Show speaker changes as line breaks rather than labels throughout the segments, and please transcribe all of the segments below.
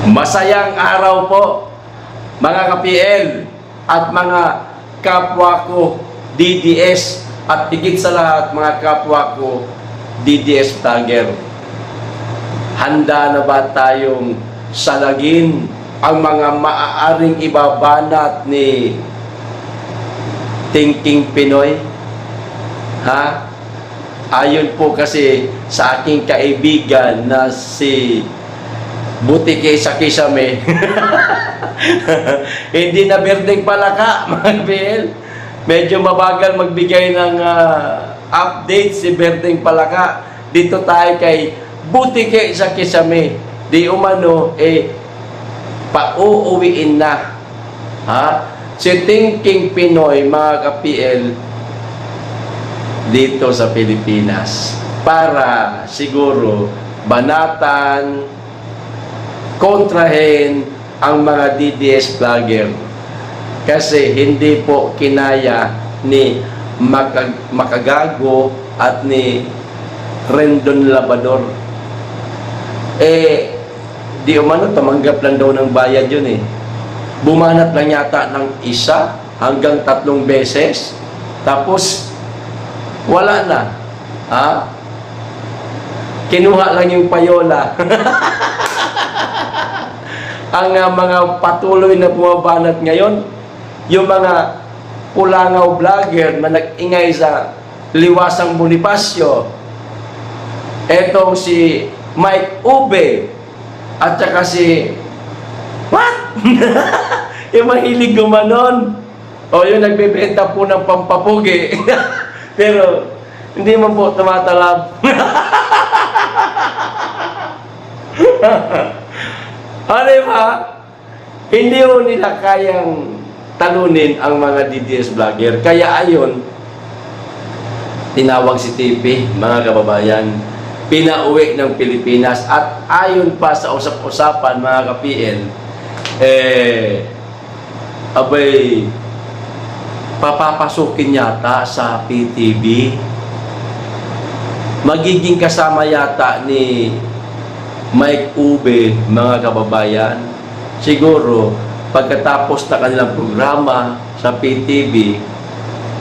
Masayang araw po, mga ka-PL at mga kapwa ko DDS at higit sa lahat mga kapwa ko DDS vlogger. Handa na ba tayong salagin ang mga maaaring ibabanat ni Thinking Pinoy? Ha? Ayon po kasi sa aking kaibigan na si Butike sa Kisame. Hindi na berdeng palaka, mga PL. Medyo mabagal magbigay ng update si Berdeng Palaka. Dito tayo kay Butike sa Kisame. Di umano, pauuwiin na. Ha? Si Thinking Pinoy, mga ka-PL, dito sa Pilipinas. Para siguro banatan, kontrahin ang mga DDS vlogger. Kasi hindi po kinaya ni Makagago at ni Rendon Labrador. Di umano, tumanggap lang daw ng bayad yun eh. Bumanat lang yata ng 1 hanggang 3 beses. Tapos, wala na. Ha? Kinuha lang yung payola. Ang mga patuloy na bumabanat ngayon, yung mga pulangaw vlogger na nag-ingay sa Liwasang Bonifacio, etong si Mike Ube, at saka si what? Yung mahilig gumanon, o yung nagbebenta po ng pampapugi. Pero hindi mo po tumatalab. Ano ba? Hindi mo nila kayang talunin ang mga DDS vlogger. Kaya ayon, tinawag si TP, mga kababayan, pinauwi ng Pilipinas. At ayon pa sa usap-usapan, mga ka-PL, abay, papapasukin yata sa PTV. Magiging kasama yata ni Mike Ube, mga kababayan. Siguro, pagkatapos na kanilang programa sa PTV,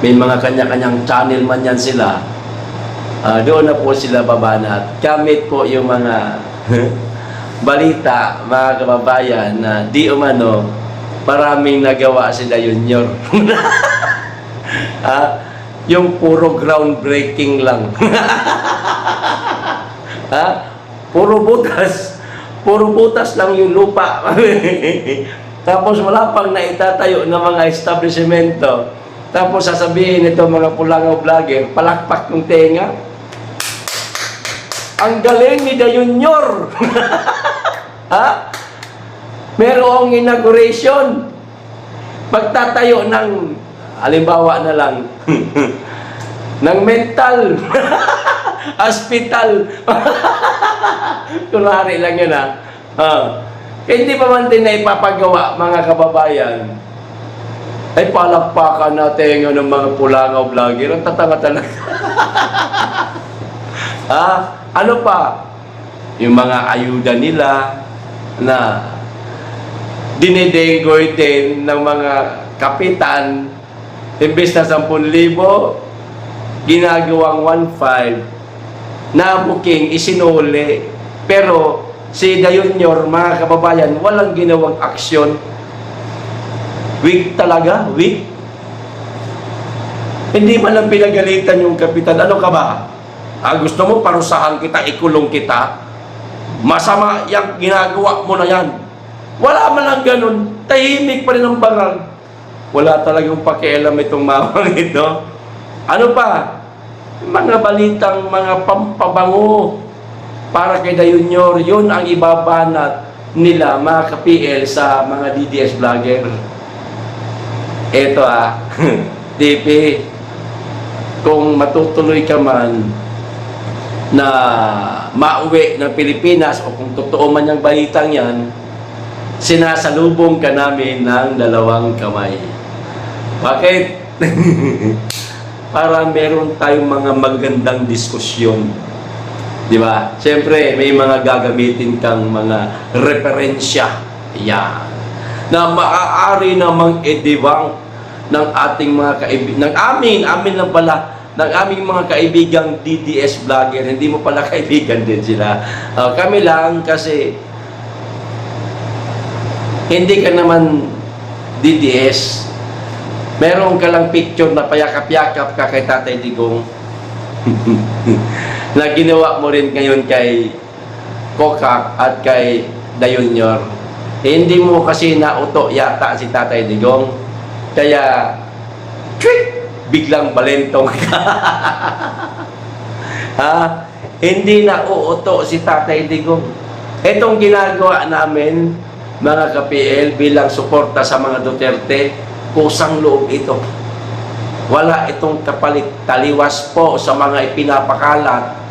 may mga kanya-kanyang channel man yan sila, doon na po sila babanat. Gamit po yung mga balita, mga kababayan, na di umano, maraming nagawa sila Junior. Yung puro groundbreaking lang. Puro butas lang yung lupa. Tapos wala pang naitatayo ng mga establishmento. Tapos sasabihin ito mga pulangaw vlogger, palakpak ng tenga. Ang galing ni Da Junior. Merong inauguration. Pagtatayo ng, halimbawa na lang, ng mental hospital. Kunwari lang yun hindi pa man din na ipapagawa, mga kababayan, ay palakpakan natin yun ng mga pulangaw vlogger. Ang tatanga talaga. Ano pa? Yung mga ayuda nila na dinidengoy din ng mga kapitan, imbes na 10,000, ginagawang 1,500 na booking, isinuli. Pero si Da Junior, mga kababayan, walang ginawang aksyon. Weak talaga, weak. Hindi man lang pinagalitan yung kapitan. Ano ka ba? Gusto mo parusahan kita, ikulong kita? Masama yung ginagawa mo na yan. Wala man lang ganun. Tahimik pa rin ang bangal. Wala talagang pakialam itong mawang ito. Ano pa? Mga balitang, mga pampabango para kay Da Junior, yun ang ibabanat nila, mga ka-PL, sa mga DDS vlogger. Eto TP, kung matutuloy ka man na mauwi ng Pilipinas, o kung totoo man yung balitang yan, sinasalubong ka namin ng 2 kamay. Bakit? Para meron tayong mga magandang diskusyon. Di ba? Siyempre, may mga gagamitin kang mga referensya. Yan. Na maaari namang edibang ng ating mga kaibigan, amin lang pala, ng aming mga kaibigang DDS vlogger. Hindi mo pala kaibigan din sila. Kami lang kasi hindi ka naman DDS. Meron ka lang picture na payakap-yakap ka kay Tatay Digong. Na ginawa mo rin ngayon kay Kokak at kay Dayunyor. Hindi mo kasi nauto yata si Tatay Digong. Kaya, tweet! Biglang balentong ka. Ha? Hindi na uuto si Tatay Digong. Itong ginagawa namin, mga ka-PL, bilang suporta sa mga Duterte, kusang loob ito. Wala itong kapalit. Taliwas po sa mga ipinapakalat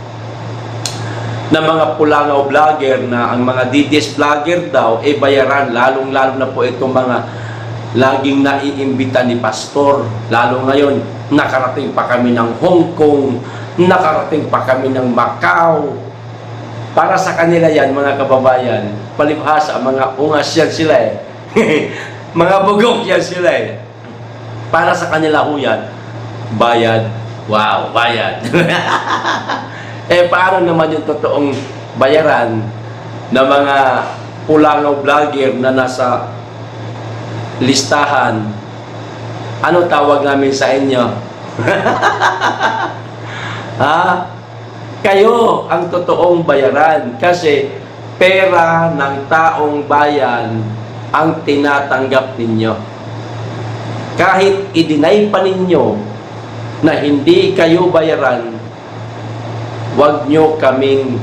na mga pulangaw vlogger na ang mga DDS vlogger daw bayaran, lalong-lalo na po itong mga laging naiimbita ni Pastor. Lalo ngayon, nakarating pa kami ng Hong Kong, nakarating pa kami ng Macau. Para sa kanila yan, mga kababayan, palibhasa, mga ungas yan sila mga bugok yan sila Para sa kanila ho yan, bayad. Wow, bayad. Paano naman yung totoong bayaran ng mga pulangaw vlogger na nasa listahan? Ano tawag namin sa inyo? Ha? Kayo ang totoong bayaran kasi pera ng taong bayan ang tinatanggap ninyo. Kahit i-deny pa ninyo na hindi kayo bayaran, huwag nyo kaming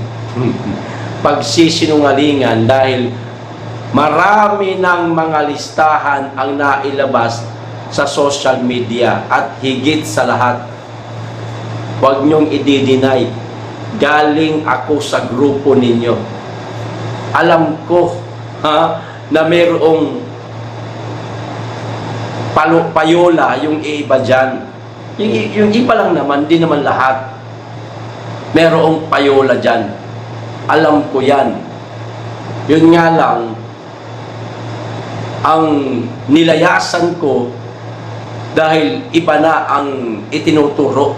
pagsisinungalingan dahil marami ng mga listahan ang nailabas sa social media at higit sa lahat, huwag nyong i-deny. Galing ako sa grupo ninyo. Alam ko na mayroong payola yung iba dyan. Yung iba lang naman, di naman lahat. Mayroong payola dyan. Alam ko yan. Yun nga lang, ang nilayasan ko dahil iba na ang itinuturo.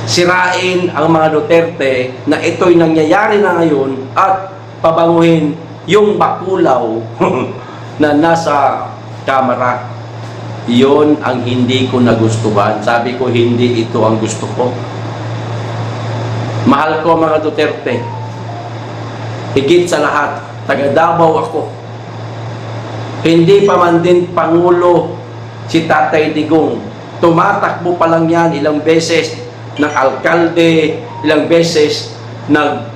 Sirain ang mga Duterte na ito'y nangyayari na ngayon at pabanguhin yung bakulaw na nasa kamera. Iyon ang hindi ko nagustuhan. Sabi ko, hindi ito ang gusto ko. Mahal ko mga Duterte. Higit sa lahat, taga Davao ako. Hindi pa man din Pangulo si Tatay Digong. Tumatakbo pa lang yan ilang beses ng alkalde, ilang beses ng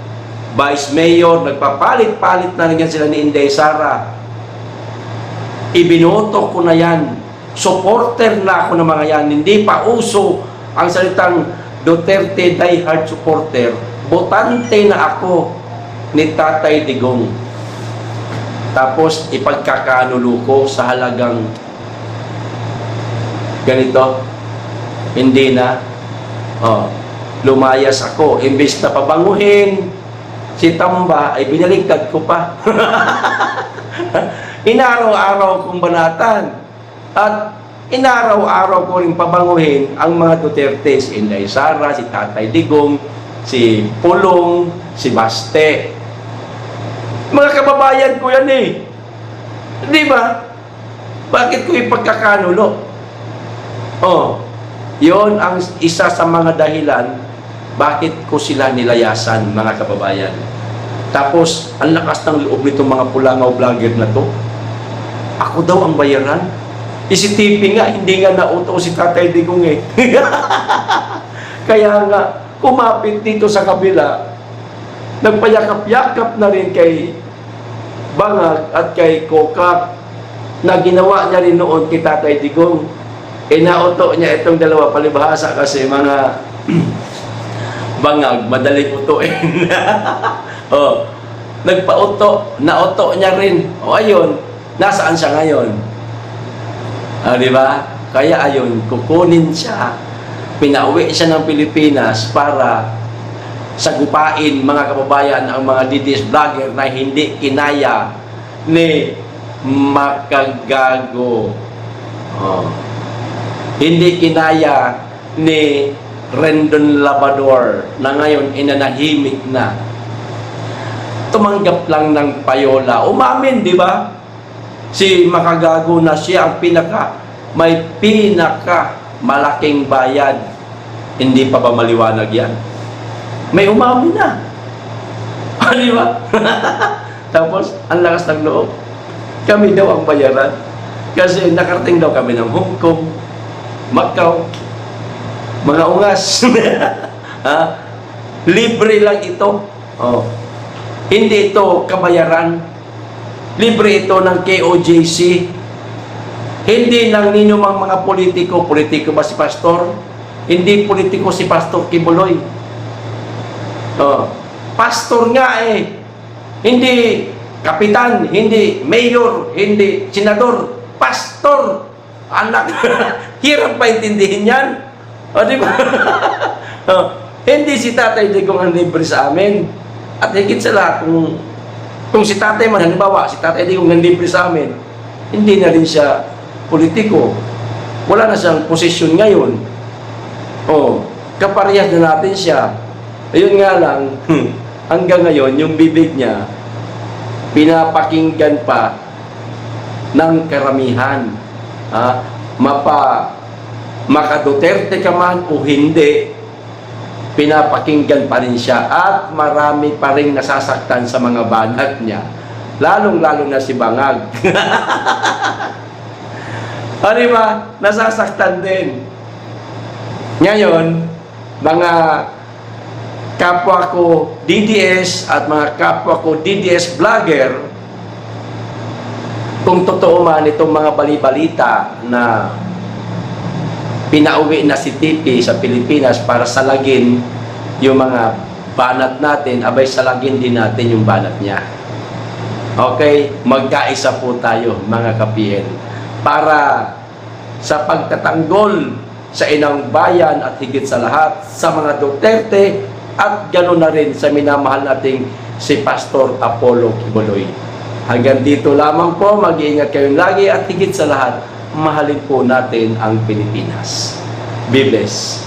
vice mayor, nagpapalit-palit na rin sila ni Inday Sara. Ibinoto ko na yan. Supporter na ako ng mga yan. Hindi pa uso ang salitang Duterte diehard supporter. Botante na ako ni Tatay Digong. Tapos ipagkakanulo ko sa halagang ganito. Hindi na. Lumayas ako. Imbes na pabanguhin si Tamba, ay binaligtad ko pa. Inaraw-araw kong banatan. At inaraw-araw ko rin pabanguhin ang mga Duterte, si Inday Sara, si Tatay Digong, si Pulong, si Baste. Mga kababayan ko yan Di ba? Bakit ko ipagkakanulo? Yon ang isa sa mga dahilan bakit ko sila nilayasan, mga kababayan. Tapos, ang lakas ng loob nitong mga pulangaw vlogger na to. Ako daw ang bayaran. CCTV nga, hindi nga nauto si Tatay Digong Kaya nga, kumapit dito sa kabila, nagpayakap-yakap na rin kay Bangag at kay Kokak na ginawa niya rin noon kay Tatay Digong. Nauto niya itong dalawa, palibhasa kasi mga Bangag, madaling utuin. Nagpauto, nauto niya rin. Ayun, nasaan siya ngayon? Di ba? Kaya ayun, kukunin siya, pinauwi siya ng Pilipinas para sagupain, mga kababayan, ang mga DDS vlogger na hindi kinaya ni Makagago. Oh. Hindi kinaya ni Rendon Labrador na ngayon inanahimik na. Tumanggap lang ng payola. Umamin, di ba? Si Makagago na siya ang may pinaka malaking bayad. Hindi pa ba maliwanag yan? May umamin na. Di ba? Tapos, ang lakas ng loob. Kami daw ang bayaran. Kasi nakarating daw kami ng Hong Kong, Macau, mga ungas. Ha? Libre lang ito. Oh. Hindi ito kabayaran. Libre ito ng KOJC. Hindi lang ninyo mga politiko. Politiko ba si Pastor? Hindi politiko si Pastor Kibuloy. Oh. Pastor nga eh. Hindi kapitan, hindi mayor, hindi senador, pastor. Anak. Hirap pa intindihin yan. O, di ba? Oh. Hindi si Tatay Digong ang libre sa amin. At higit sa lahat, kung si Tatay man, halimbawa, si Tatay Digong ang libre sa amin, hindi na rin siya politiko. Wala na siyang posisyon ngayon. O, kaparehas na natin siya. Ayun nga lang, hanggang ngayon, yung bibig niya, pinapakinggan pa ng karamihan. Maka-Duterte ka man o hindi, pinapakinggan pa rin siya at marami pa rin nasasaktan sa mga banat niya. Lalong-lalo na si Bangag. Ano ba? Nasasaktan din. Ngayon, mga kapwa ko DDS at mga kapwa ko DDS vlogger, kung totoo man itong mga balibalita na pinauwi na si TP sa Pilipinas para salagin yung mga banat natin, abay salagin din natin yung banat niya. Okay? Magkaisa po tayo, mga kapihen, para sa pagtatanggol sa inang bayan at higit sa lahat sa mga Duterte at gano'n na rin sa minamahal nating si Pastor Apollo Kibuloy. Hanggang dito lamang po, mag-iingat kayong lagi at higit sa lahat, mahalin po natin ang Pilipinas. Be blessed.